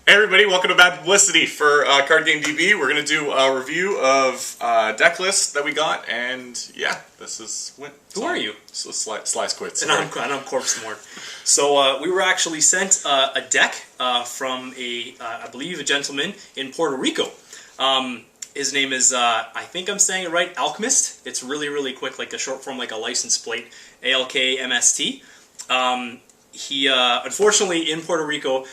Hey everybody, welcome to Bad Publicity for Card Game DB. We're going to do a review of deck lists that we got, and yeah, this is what... Who are you? So Slice quits. And I'm Corpse Mort. So we were actually sent a deck from I believe a gentleman in Puerto Rico. His name is, I think I'm saying it right, Alkmst. It's really, really quick, like a short form, like a license plate, ALKMST. He, unfortunately, in Puerto Rico,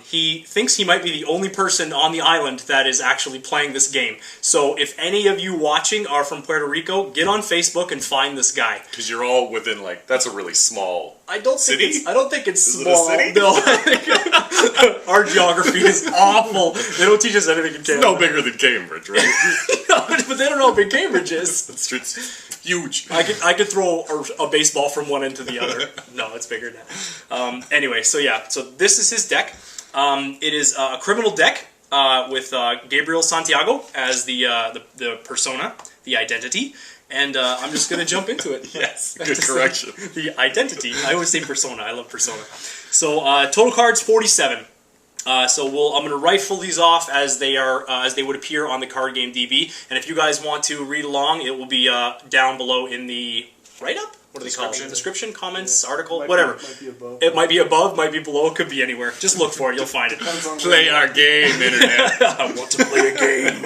he thinks he might be the only person on the island that is actually playing this game. So if any of you watching are from Puerto Rico, get on Facebook and find this guy. Because you're all within, like, that's a really small city? I don't think it's is small. It a city? No. Our geography is awful. They don't teach us anything in Canada. It's no bigger than Cambridge, right? No, but they don't know how big Cambridge is. It's huge. I could throw a baseball from one end to the other. No, it's bigger than that. Anyway, so yeah, so this is his deck. It is a criminal deck with Gabriel Santiago as the persona, the identity, and I'm just going to jump into it. Yes, good correction. The identity. I always say persona. I love persona. So total cards 47. So I'm going to rifle these off as they are as they would appear on the Card Game DB, and if you guys want to read along, it will be down below in the write-up. What do they call it? Description, comments, article, whatever. Might be above. It might be above, might be below, it could be anywhere. Just look for it, you'll find it. Play our game, Internet. I want to play a game.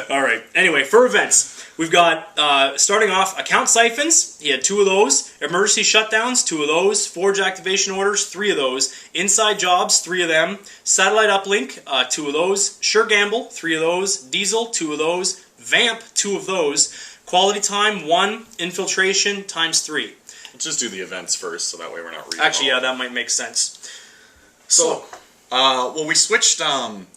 Alright, anyway, for events, we've got, starting off, account siphons. He had 2 of those. Emergency shutdowns, 2 of those. Forge activation orders, 3 of those. Inside jobs, 3 of them. Satellite uplink, 2 of those. Sure gamble, 3 of those. Diesel, 2 of those. Vamp, 2 of those. Quality time, 1. Infiltration, times 3. Let's just do the events first, so that way we're not reading. Actually, yeah, that might make sense. So, well, we switched,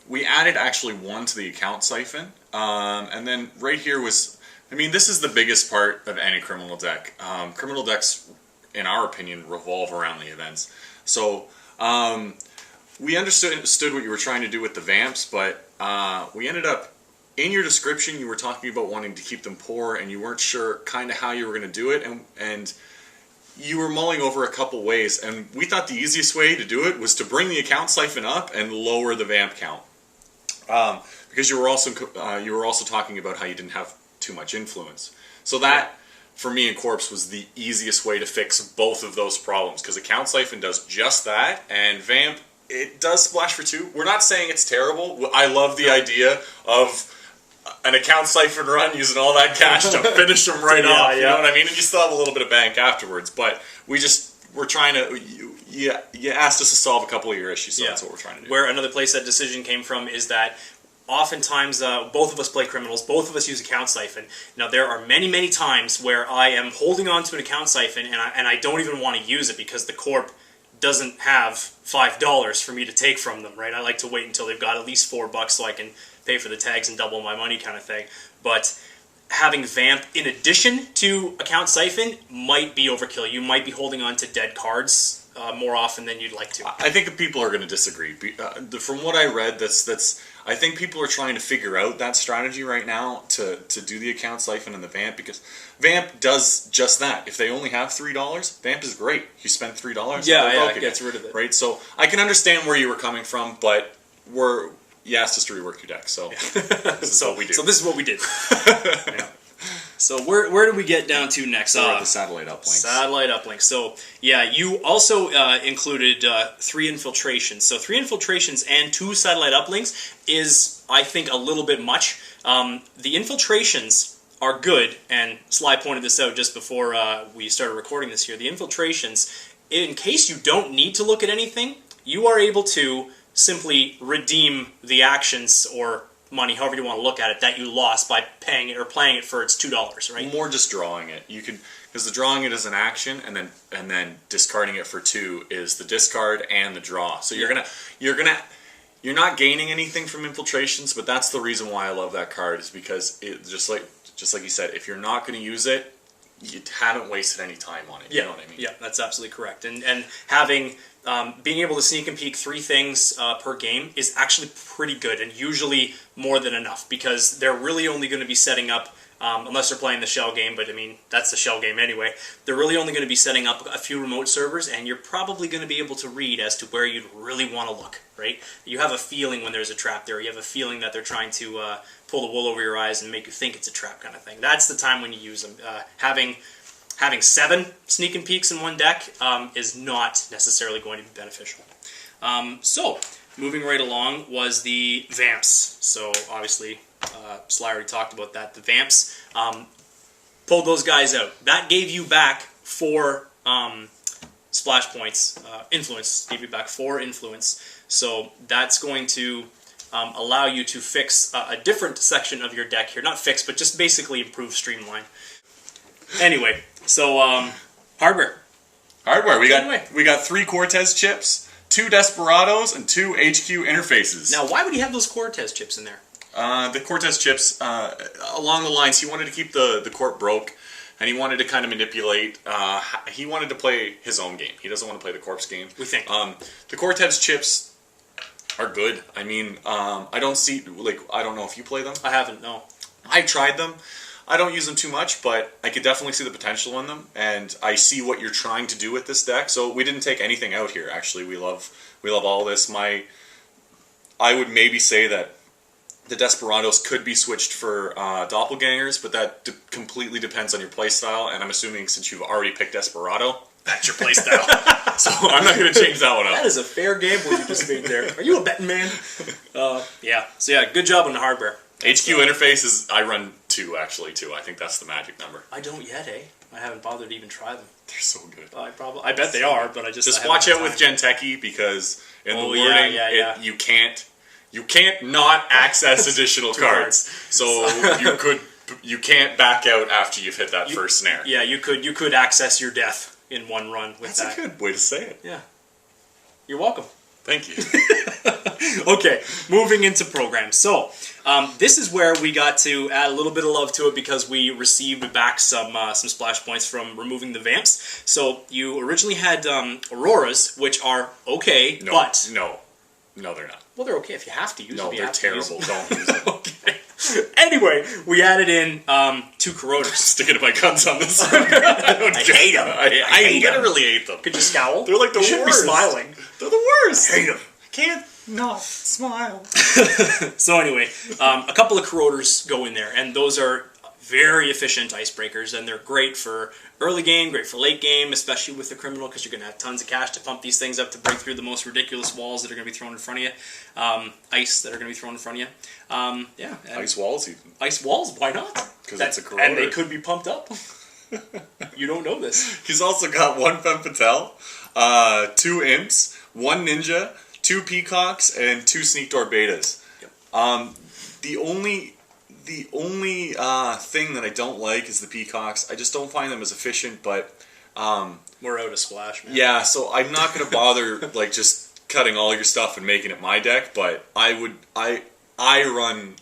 we added actually 1 to the account siphon, and then right here was, I mean, this is the biggest part of any criminal deck. Criminal decks, in our opinion, revolve around the events. So, we understood what you were trying to do with the vamps, but we ended up, in your description, you were talking about wanting to keep them poor, and you weren't sure kind of how you were going to do it, and you were mulling over a couple ways, and we thought the easiest way to do it was to bring the account siphon up and lower the vamp count, because you were also talking about how you didn't have too much influence. So that, for me and Corpse, was the easiest way to fix both of those problems, because account siphon does just that, and vamp, it does splash for 2. We're not saying it's terrible. I love the idea of an account siphon run using all that cash to finish them right off, you know what I mean? And you still have a little bit of bank afterwards, but we're trying to, you asked us to solve a couple of your issues, so that's what we're trying to do. Where another place that decision came from is that oftentimes both of us play criminals, both of us use account siphon. Now there are many, many times where I am holding on to an account siphon and I don't even want to use it because the corp doesn't have $5 for me to take from them, right? I like to wait until they've got at least $4 so I can pay for the tags and double my money kind of thing. But having Vamp in addition to account siphon might be overkill. You might be holding on to dead cards more often than you'd like to. I think that people are going to disagree. From what I read, I think people are trying to figure out that strategy right now to do the account siphon and the Vamp, because Vamp does just that. If they only have $3, Vamp is great. You spend $3, it gets rid of it. Right? So I can understand where you were coming from, but you asked us to rework your deck, so this is what we do. So this is what we did. Yeah. So where do we get down to next? The satellite uplinks. Satellite uplinks. So yeah, you also included 3 infiltrations. So 3 infiltrations and 2 satellite uplinks is, I think, a little bit much. The infiltrations are good, and Sly pointed this out just before we started recording this here. The infiltrations, in case you don't need to look at anything, you are able to simply redeem the actions or money, however you want to look at it, that you lost by paying it or playing it for its $2, right? More just drawing it. You can, because the drawing it is an action, and then discarding it for 2 is the discard and the draw. So you're not gaining anything from infiltrations, but that's the reason why I love that card, is because it just like you said, if you're not going to use it, you haven't wasted any time on it. You know what I mean? Yeah, that's absolutely correct. And having being able to sneak and peek 3 things per game is actually pretty good, and usually more than enough, because they're really only going to be setting up unless they're playing the shell game, but I mean, that's the shell game anyway. They're really only going to be setting up a few remote servers, and you're probably going to be able to read as to where you'd really want to look, right? You have a feeling when there's a trap there. You have a feeling that they're trying to pull the wool over your eyes and make you think it's a trap kind of thing. That's the time when you use them. Having 7 sneak and peeks in one deck is not necessarily going to be beneficial. So, moving right along was the Vamps. So, obviously, Sly already talked about that. The Vamps pulled those guys out. That gave you back 4 splash points. Influence. Gave you back 4 influence. So, that's going to allow you to fix a different section of your deck here. Not fix, but just basically improve streamline. Anyway, so hardware. Hardware. We got 3 Cortez chips, 2 Desperados, and 2 HQ interfaces. Now, why would he have those Cortez chips in there? The Cortez chips, along the lines, he wanted to keep the Corp broke, and he wanted to kind of manipulate. He wanted to play his own game. He doesn't want to play the Corp's game. We think. The Cortez chips are good. I mean, I don't know if you play them. I haven't, no. I tried them. I don't use them too much, but I could definitely see the potential in them, and I see what you're trying to do with this deck. So we didn't take anything out here. Actually, we love all this. I would maybe say that the Desperados could be switched for Doppelgangers, but that completely depends on your playstyle. And I'm assuming since you've already picked Desperado, that's your playstyle. So I'm not going to change that one up. That is a fair gamble you just made there. Are you a betting man? Yeah. So yeah, good job on the hardware. HQ interface is, I run 2 actually too. I think that's the magic number. I don't yet, eh? I haven't bothered to even try them. They're so good. I bet they are, but I just watch out with Genteki, because in the wording you can't not access additional cards. So you can't back out after you've hit that first snare. Yeah, you could access your death in one run with that. That's a good way to say it. Yeah. You're welcome. Thank you. Okay, moving into programs. So, this is where we got to add a little bit of love to it because we received back some splash points from removing the Vamps. So, you originally had Auroras, which are okay, but... No, they're not. Well, they're okay if you have to use them. No, they're terrible. Don't use them. Okay. Anyway, we added in 2 Corrodas. Sticking to my guns on this one. I hate them. I literally hate them. Could you scowl? They're like the worst. You should be smiling. They're the worst. I hate them. Can't not smile. So anyway, a couple of Corroders go in there, and those are very efficient icebreakers, and they're great for early game, great for late game, especially with the criminal, because you're going to have tons of cash to pump these things up to break through the most ridiculous walls that are going to be thrown in front of you. Ice that are going to be thrown in front of you. Yeah. Ice walls even. Ice walls, why not? Because it's a Corroder. And they could be pumped up. You don't know this. He's also got 1 Femme Fatale, 2 Imps, 1 Ninja, 2 Peacocks, and 2 Sneakdoor Betas. Yep. The only thing that I don't like is the Peacocks. I just don't find them as efficient, but... We're out of splash, man. Yeah, so I'm not going to bother just cutting all your stuff and making it my deck, but I run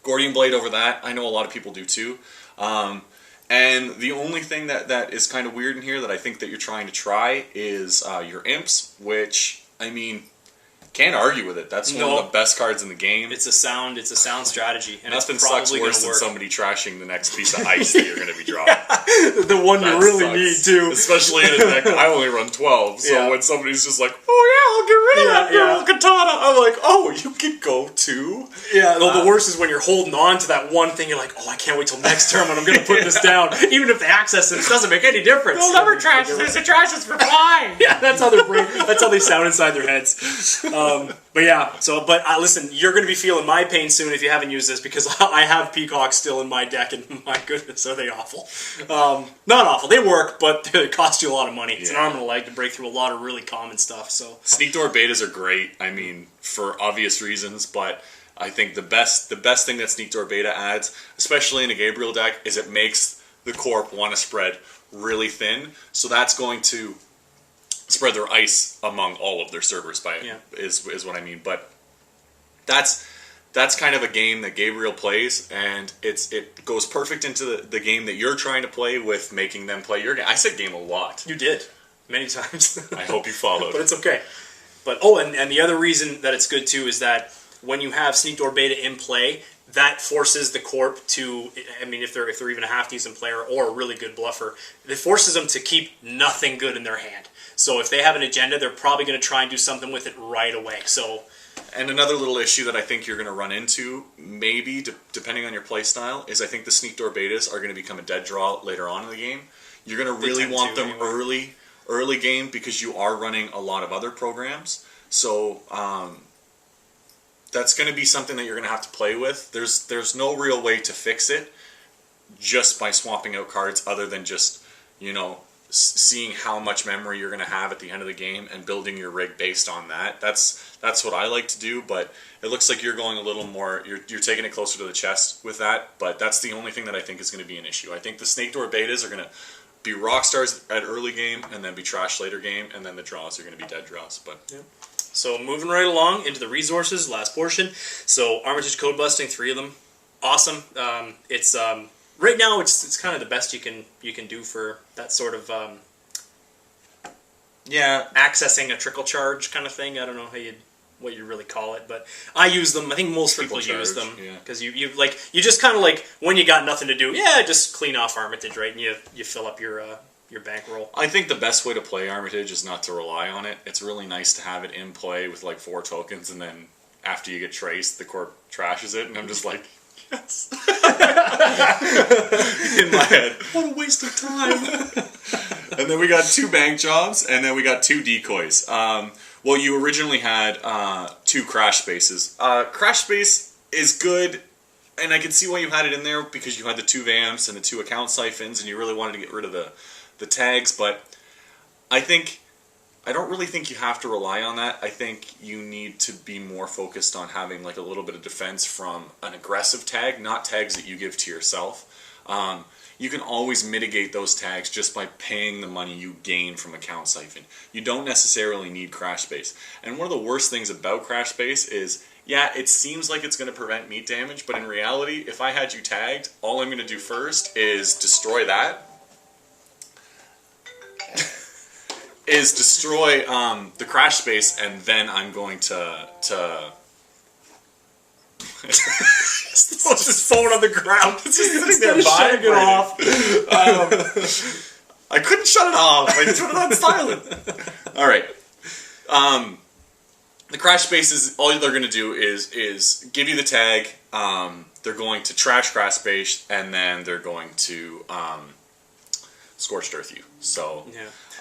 Gordian Blade over that. I know a lot of people do too. And the only thing that is kind of weird in here that I think that you're trying to try is your Imps, which, I mean... Can't argue with it. That's one of the best cards in the game. It's a sound strategy, and nothing it's probably sucks worse than somebody trashing the next piece of ice that you're going to be drawing. The one you really need too. Especially in a deck. I only run 12, so when somebody's just like, "Oh yeah, I'll get rid of that girl katana," I'm like, "Oh, you can go too." Yeah. The worst is when you're holding on to that one thing. You're like, "Oh, I can't wait till next turn when I'm going to put this down." Even if they access it, it doesn't make any difference. They'll never trash this. It trashes for flying. Yeah, that's how they sound inside their heads. But yeah, listen, you're going to be feeling my pain soon if you haven't used this, because I have Peacock still in my deck, and my goodness, are they awful. Not awful, they work, but they cost you a lot of money. It's an arm and a leg to break through a lot of really common stuff. So Sneakdoor Betas are great, I mean, for obvious reasons, but I think the best thing that Sneakdoor Beta adds, especially in a Gabriel deck, is it makes the Corp want to spread really thin, so that's going to spread their ice among all of their servers is what I mean. But that's kind of a game that Gabriel plays, and it goes perfect into the game that you're trying to play with making them play your game. I said game a lot. You did. Many times. I hope you followed. But it's okay. But and the other reason that it's good too is that when you have Sneakdoor Beta in play, that forces the corp to, I mean, if they're even a half decent player or a really good bluffer, it forces them to keep nothing good in their hand. So if they have an agenda, they're probably going to try and do something with it right away. So, and another little issue that I think you're going to run into, maybe depending on your play style, is I think the Sneakdoor betas are going to become a dead draw later on in the game. You're going to really want them early game because you are running a lot of other programs. So that's going to be something that you're going to have to play with. There's no real way to fix it just by swapping out cards other than just, seeing how much memory you're going to have at the end of the game and building your rig based on that. That's what I like to do, but it looks like you're going a little more, you're taking it closer to the chest with that, but that's the only thing that I think is going to be an issue. I think the Sneakdoor betas are going to be rock stars at early game and then be trash later game, and then the draws are going to be dead draws. But yeah. So moving right along into the resources, last portion. So Armitage Codebusting, 3 of them, awesome. It's right now it's kind of the best you can do for that sort of accessing a trickle charge kind of thing. I don't know what you really call it, but I use them. I think most people use them because you just kind of like when you got nothing to do, just clean off Armitage, right, and you fill up your bankroll. I think the best way to play Armitage is not to rely on it. It's really nice to have it in play with like 4 tokens, and then after you get traced, the corp trashes it, and I'm just like, yes. In my head, what a waste of time. And then we got 2 bank jobs, and then we got 2 decoys. Well, you originally had 2 crash spaces. Crash space is good, and I can see why you had it in there because you had the 2 vamps and the 2 account siphons, and you really wanted to get rid of the tags. But I don't really think you have to rely on that. I think you need to be more focused on having like a little bit of defense from an aggressive tag, not tags that you give to yourself. You can always mitigate those tags just by paying the money you gain from account siphon. You don't necessarily need crash space. And one of the worst things about crash space is, it seems like it's going to prevent meat damage, but in reality, if I had you tagged, all I'm going to do first is destroy that. Destroy the crash space, and then I'm going to Let's just phone on the ground. It's just sitting there shutting it off. I couldn't shut it off. I put it on silent. All right. The crash spaces, all they're going to do is give you the tag. They're going to trash crash space, and then they're going to scorched earth you. So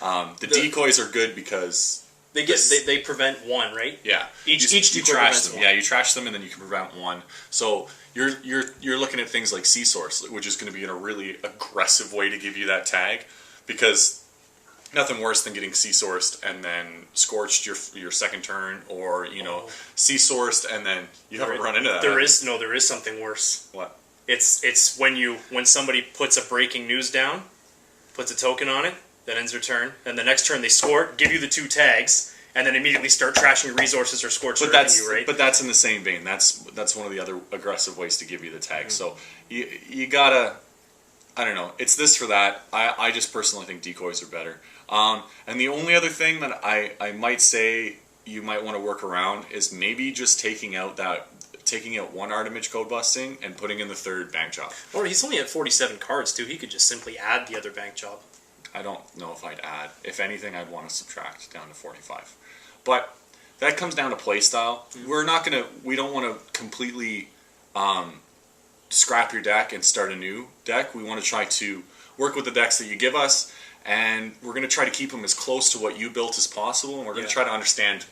the decoys are good because they prevent 1, right? Yeah. Each decoy trash them. 1. Yeah, you trash them and then you can prevent 1. So you're looking at things like Sea Source, which is going to be in a really aggressive way to give you that tag, because nothing worse than getting Sea Sourced and then scorched your second turn, or Sea Sourced and then you haven't run into that. There is something worse. What? It's when somebody puts a breaking news down, puts a token on it, then ends their turn, and the next turn they score it, give you the 2 tags, and then immediately start trashing your resources or scorched you, right? But that's in the same vein. That's one of the other aggressive ways to give you the tag. So you gotta, I don't know. It's this for that. I just personally think decoys are better. And the only other thing that I might say you might want to work around is maybe just taking out 1 Armitage Codebusting and putting in the 3rd bank job. Or he's only at 47 cards too. He could just simply add the other bank job. I don't know if I'd add. If anything, I'd want to subtract down to 45. But that comes down to playstyle. We don't want to completely scrap your deck and start a new deck. We want to try to work with the decks that you give us, and we're going to try to keep them as close to what you built as possible, and we're going to try to understand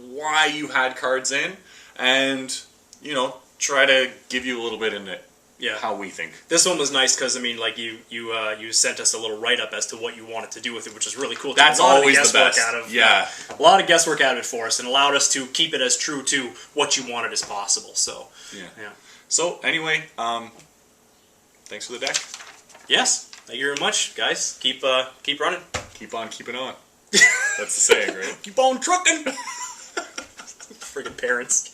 why you had cards in, and try to give you a little bit in it. Yeah, how we think. This one was nice because you sent us a little write up as to what you wanted to do with it, which is really cool. That's always the best. A lot of guesswork out of it for us, and allowed us to keep it as true to what you wanted as possible. So yeah. So anyway, thanks for the deck. Yes, thank you very much, guys. Keep running. Keep on keeping on. That's the saying, right? Keep on trucking. Friggin' parents.